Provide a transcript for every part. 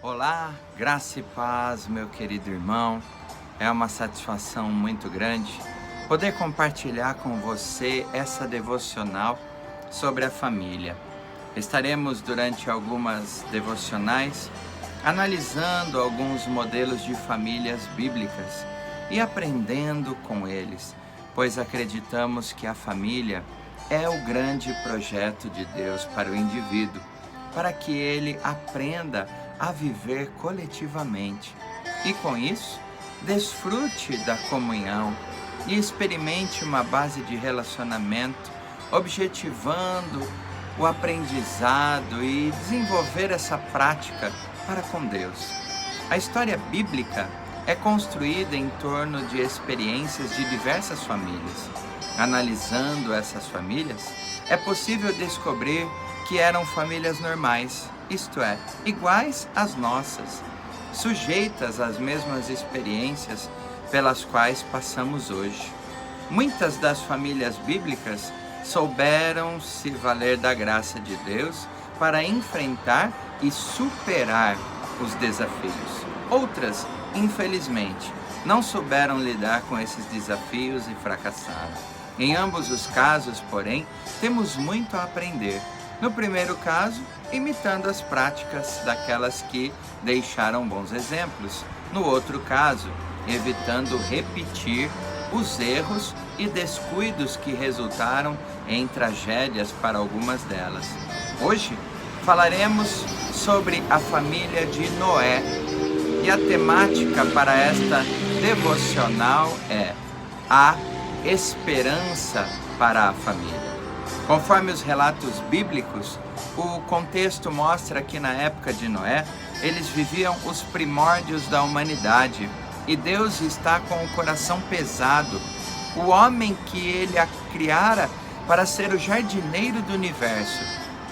Olá, graça e paz, meu querido irmão. É uma satisfação muito grande poder compartilhar com você essa devocional sobre a família. Estaremos durante algumas devocionais analisando alguns modelos de famílias bíblicas e aprendendo com eles, pois acreditamos que a família é o grande projeto de Deus para o indivíduo, para que ele aprenda a viver coletivamente e, com isso, desfrute da comunhão e experimente uma base de relacionamento, objetivando o aprendizado e desenvolver essa prática para com Deus. A história bíblica é construída em torno de experiências de diversas famílias. Analisando essas famílias, é possível descobrir que eram famílias normais, isto é, iguais às nossas, sujeitas às mesmas experiências pelas quais passamos hoje. Muitas das famílias bíblicas souberam se valer da graça de Deus para enfrentar e superar os desafios. Outras, infelizmente, não souberam lidar com esses desafios e fracassaram. Em ambos os casos, porém, temos muito a aprender. No primeiro caso, imitando as práticas daquelas que deixaram bons exemplos. No outro caso, evitando repetir os erros e descuidos que resultaram em tragédias para algumas delas. Hoje, falaremos sobre a família de Noé. E a temática para esta devocional é a esperança para a família. Conforme os relatos bíblicos, o contexto mostra que na época de Noé, eles viviam os primórdios da humanidade e Deus está com o coração pesado. O homem que ele a criara para ser o jardineiro do universo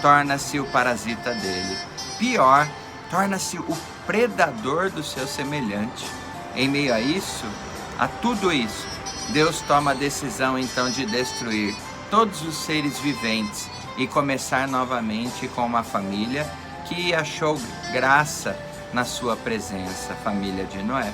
torna-se o parasita dele. Pior, torna-se o predador do seu semelhante. Em meio a isso, a tudo isso, Deus toma a decisão então de destruir todos os seres viventes e começar novamente com uma família que achou graça na sua presença, a família de Noé.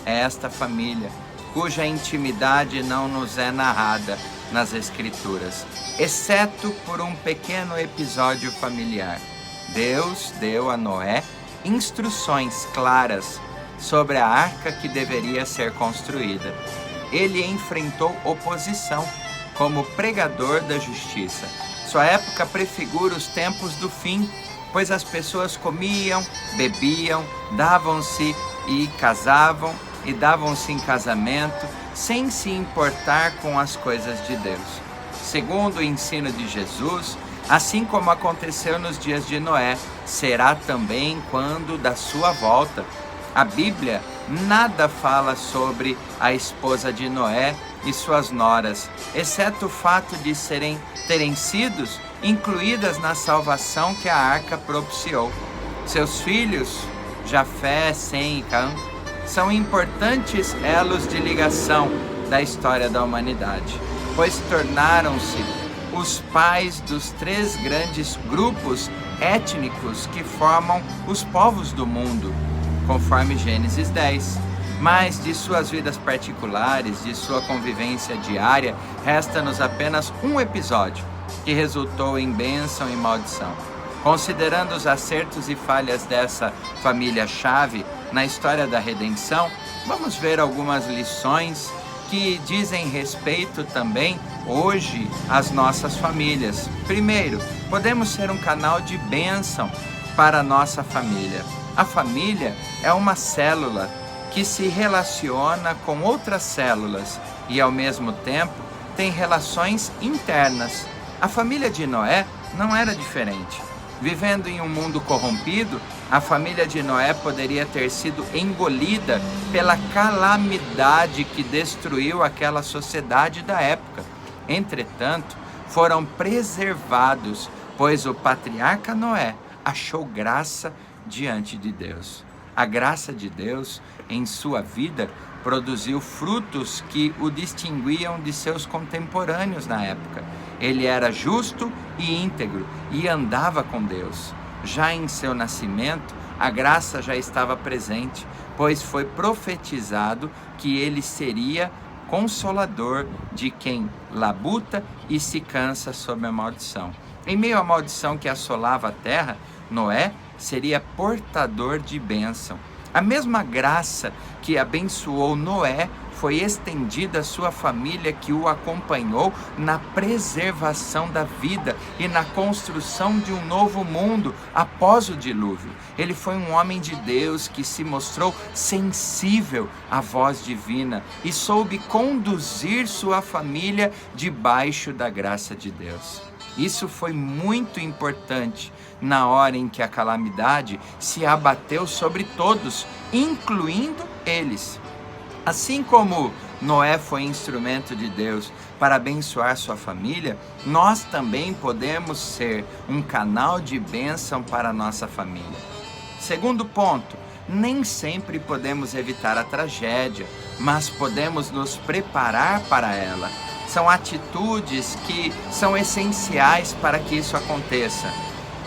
É esta família cuja intimidade não nos é narrada nas Escrituras, exceto por um pequeno episódio familiar. Deus deu a Noé instruções claras sobre a arca que deveria ser construída. Ele enfrentou oposição como pregador da justiça. Sua época prefigura os tempos do fim, pois as pessoas comiam, bebiam, davam-se e casavam e davam-se em casamento, sem se importar com as coisas de Deus. Segundo o ensino de Jesus, assim como aconteceu nos dias de Noé, será também quando da sua volta. A Bíblia nada fala sobre a esposa de Noé e suas noras, exceto o fato de terem sido incluídas na salvação que a arca propiciou. Seus filhos, Jafé, Sem e Cã, são importantes elos de ligação da história da humanidade, pois tornaram-se os pais dos 3 grandes grupos étnicos que formam os povos do mundo, conforme Gênesis 10. Mas de suas vidas particulares, de sua convivência diária, resta-nos apenas um episódio que resultou em bênção e maldição. Considerando os acertos e falhas dessa família-chave na história da redenção, vamos ver algumas lições que dizem respeito também hoje às nossas famílias. Primeiro, podemos ser um canal de bênção para a nossa família. A família é uma célula que se relaciona com outras células e, ao mesmo tempo, tem relações internas. A família de Noé não era diferente. Vivendo em um mundo corrompido, a família de Noé poderia ter sido engolida pela calamidade que destruiu aquela sociedade da época. Entretanto, foram preservados, pois o patriarca Noé achou graça diante de Deus. A graça de Deus em sua vida produziu frutos que o distinguiam de seus contemporâneos na época. Ele era justo e íntegro e andava com Deus. Já em seu nascimento, a graça já estava presente, pois foi profetizado que ele seria consolador de quem labuta e se cansa sob a maldição. Em meio à maldição que assolava a terra, Noé seria portador de bênção. A mesma graça que abençoou Noé foi estendida à sua família, que o acompanhou na preservação da vida e na construção de um novo mundo após o dilúvio. Ele foi um homem de Deus que se mostrou sensível à voz divina e soube conduzir sua família debaixo da graça de Deus. Isso foi muito importante na hora em que a calamidade se abateu sobre todos, incluindo eles. Assim como Noé foi instrumento de Deus para abençoar sua família, nós também podemos ser um canal de bênção para a nossa família. Segundo ponto, nem sempre podemos evitar a tragédia, mas podemos nos preparar para ela. São atitudes que são essenciais para que isso aconteça.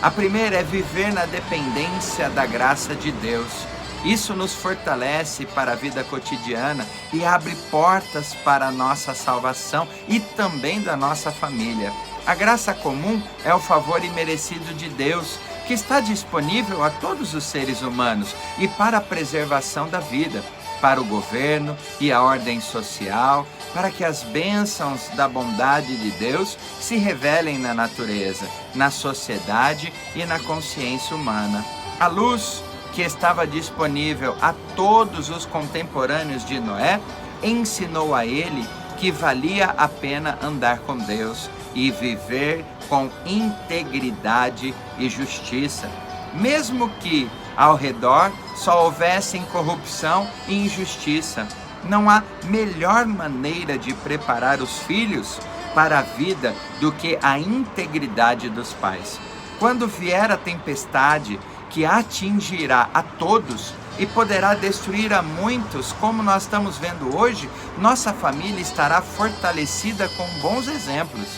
A primeira é viver na dependência da graça de Deus. Isso nos fortalece para a vida cotidiana e abre portas para a nossa salvação e também da nossa família. A graça comum é o favor imerecido de Deus, que está disponível a todos os seres humanos e para a preservação da vida, para o governo e a ordem social, para que as bênçãos da bondade de Deus se revelem na natureza, na sociedade e na consciência humana. A luz que estava disponível a todos os contemporâneos de Noé ensinou a ele que valia a pena andar com Deus e viver com integridade e justiça, mesmo que ao redor só houvessem corrupção e injustiça. Não há melhor maneira de preparar os filhos para a vida do que a integridade dos pais. Quando vier a tempestade que atingirá a todos e poderá destruir a muitos, como nós estamos vendo hoje, nossa família estará fortalecida com bons exemplos,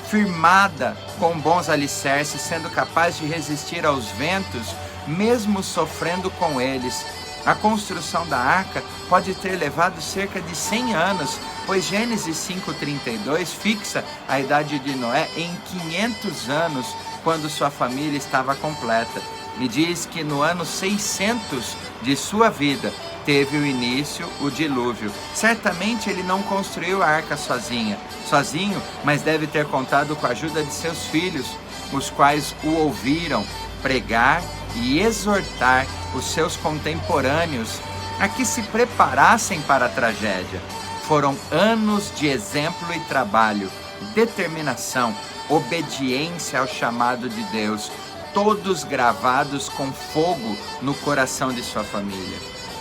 firmada com bons alicerces, sendo capaz de resistir aos ventos, mesmo sofrendo com eles. A construção da arca pode ter levado cerca de 100 anos, pois Gênesis 5:32 fixa a idade de Noé em 500 anos, quando sua família estava completa. E diz que no ano 600 de sua vida teve o início o dilúvio. Certamente ele não construiu a arca sozinho, mas deve ter contado com a ajuda de seus filhos, os quais o ouviram pregar e exortar os seus contemporâneos a que se preparassem para a tragédia. Foram anos de exemplo e trabalho, determinação, obediência ao chamado de Deus, todos gravados com fogo no coração de sua família.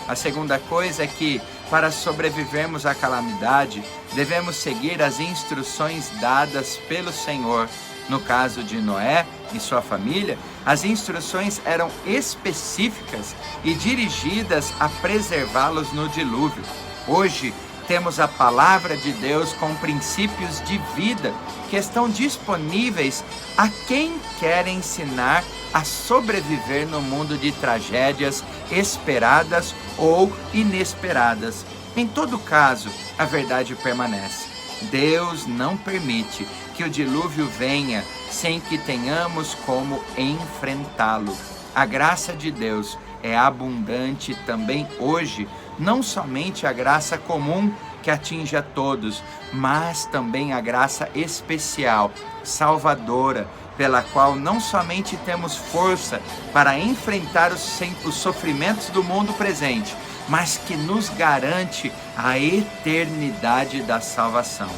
A segunda coisa é que, para sobrevivermos à calamidade, devemos seguir as instruções dadas pelo Senhor. No caso de Noé e sua família, as instruções eram específicas e dirigidas a preservá-los no dilúvio. Hoje, temos a palavra de Deus com princípios de vida que estão disponíveis a quem quer ensinar a sobreviver no mundo de tragédias esperadas ou inesperadas. Em todo caso, a verdade permanece. Deus não permite que o dilúvio venha sem que tenhamos como enfrentá-lo. A graça de Deus é abundante também hoje, não somente a graça comum que atinge a todos, mas também a graça especial, salvadora, pela qual não somente temos força para enfrentar os sofrimentos do mundo presente, mas que nos garante a eternidade da salvação.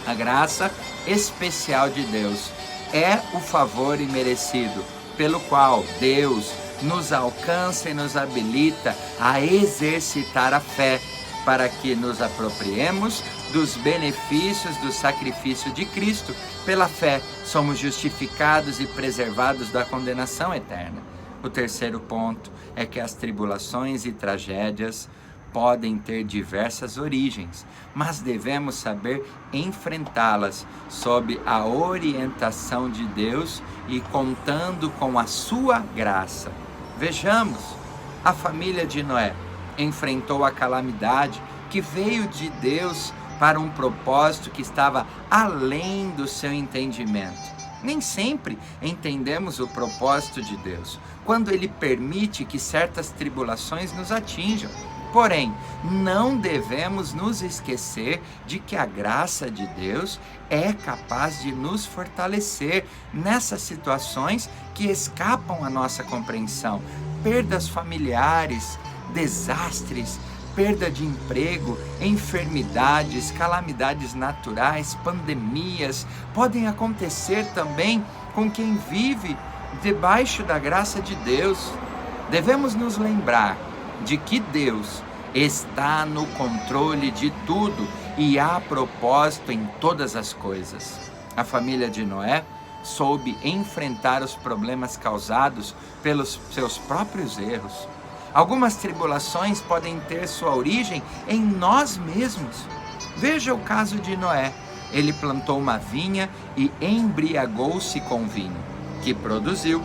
A graça especial de Deus é o favor imerecido, pelo qual Deus nos alcança e nos habilita a exercitar a fé, para que nos apropriemos dos benefícios do sacrifício de Cristo. Pela fé, somos justificados e preservados da condenação eterna. O terceiro ponto é que as tribulações e tragédias podem ter diversas origens, mas devemos saber enfrentá-las sob a orientação de Deus e contando com a sua graça. Vejamos, a família de Noé enfrentou a calamidade que veio de Deus para um propósito que estava além do seu entendimento. Nem sempre entendemos o propósito de Deus, quando Ele permite que certas tribulações nos atinjam. Porém, não devemos nos esquecer de que a graça de Deus é capaz de nos fortalecer nessas situações que escapam à nossa compreensão. Perdas familiares, desastres, perda de emprego, enfermidades, calamidades naturais, pandemias, podem acontecer também com quem vive debaixo da graça de Deus. Devemos nos lembrar de que Deus está no controle de tudo e há propósito em todas as coisas. A família de Noé soube enfrentar os problemas causados pelos seus próprios erros. Algumas tribulações podem ter sua origem em nós mesmos. Veja o caso de Noé. Ele plantou uma vinha e embriagou-se com vinho, que produziu.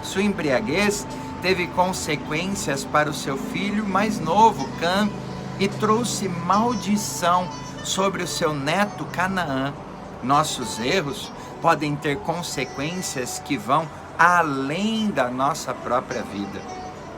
Sua embriaguez teve consequências para o seu filho mais novo, Cã, e trouxe maldição sobre o seu neto, Canaã. Nossos erros podem ter consequências que vão além da nossa própria vida.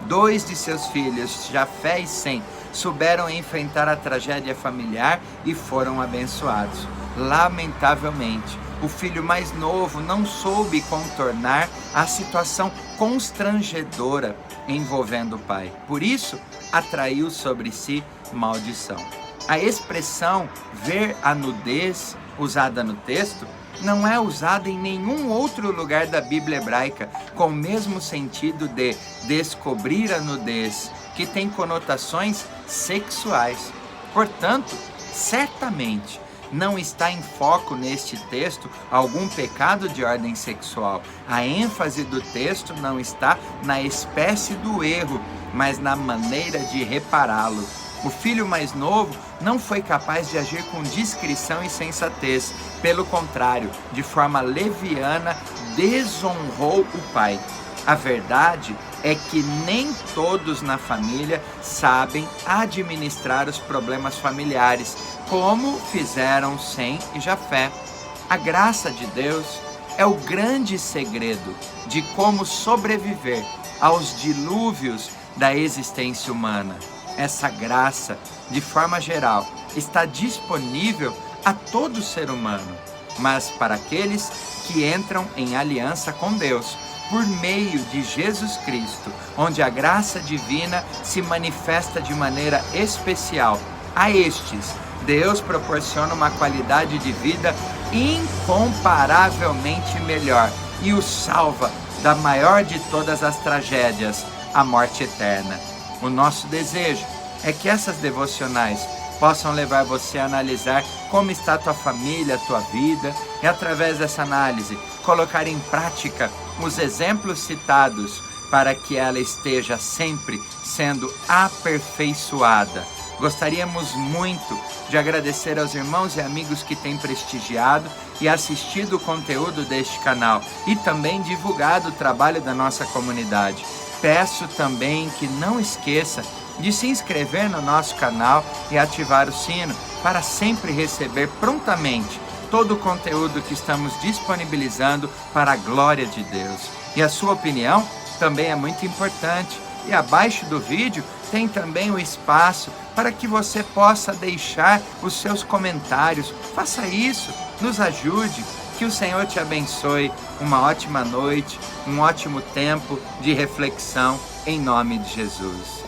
2 de seus filhos, Jafé e Sem, souberam enfrentar a tragédia familiar e foram abençoados. Lamentavelmente, o filho mais novo não soube contornar a situação constrangedora envolvendo o pai. Por isso, atraiu sobre si maldição. A expressão ver a nudez, usada no texto, não é usada em nenhum outro lugar da Bíblia hebraica, com o mesmo sentido de descobrir a nudez, que tem conotações sexuais. Portanto, certamente não está em foco neste texto algum pecado de ordem sexual. A ênfase do texto não está na espécie do erro, mas na maneira de repará-lo. O filho mais novo não foi capaz de agir com discrição e sensatez. Pelo contrário, de forma leviana, desonrou o pai. A verdade é que nem todos na família sabem administrar os problemas familiares, como fizeram Sem e Jafé. A graça de Deus é o grande segredo de como sobreviver aos dilúvios da existência humana. Essa graça, de forma geral, está disponível a todo ser humano, mas para aqueles que entram em aliança com Deus, por meio de Jesus Cristo, onde a graça divina se manifesta de maneira especial. A estes, Deus proporciona uma qualidade de vida incomparavelmente melhor e os salva da maior de todas as tragédias, a morte eterna. O nosso desejo é que essas devocionais possam levar você a analisar como está a tua família, a tua vida, e através dessa análise colocar em prática os exemplos citados para que ela esteja sempre sendo aperfeiçoada. Gostaríamos muito de agradecer aos irmãos e amigos que têm prestigiado e assistido o conteúdo deste canal e também divulgado o trabalho da nossa comunidade. Peço também que não esqueça de se inscrever no nosso canal e ativar o sino para sempre receber prontamente todo o conteúdo que estamos disponibilizando para a glória de Deus. E a sua opinião também é muito importante. E abaixo do vídeo tem também o espaço para que você possa deixar os seus comentários. Faça isso, nos ajude. Que o Senhor te abençoe. Uma ótima noite, um ótimo tempo de reflexão em nome de Jesus.